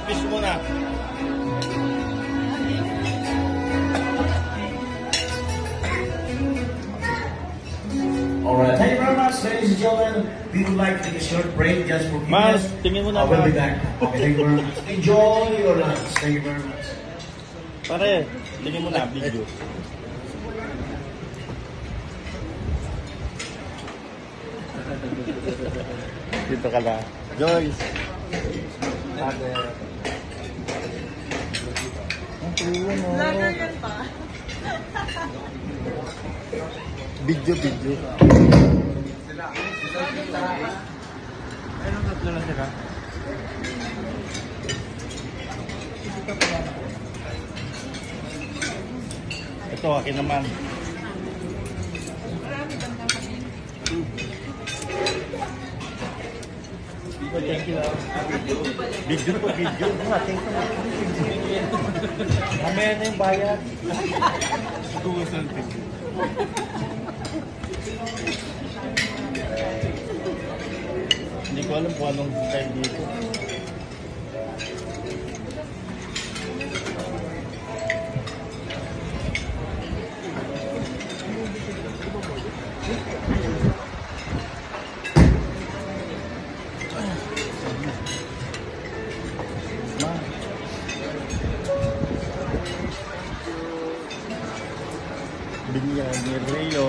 fish muna. Alright, thank you very much, ladies and gentlemen. We would like to take a short break just for a few Mas, minutes. tingin mo na We'll be ba? back. Okay, thank you very much. Enjoy your lunch. Thank you very much. Pare, tingin mo na video. Dito ka na. Joyce. Ate. Ang tuwa mo. Vlogger yan pa. Video. Ayun, tatlo na sila. Ito, akin naman. Thank you. Video. Thank you. Mamaya na yung bayad. Hindi ko alam kung anong style dito. Binyan ni Rio.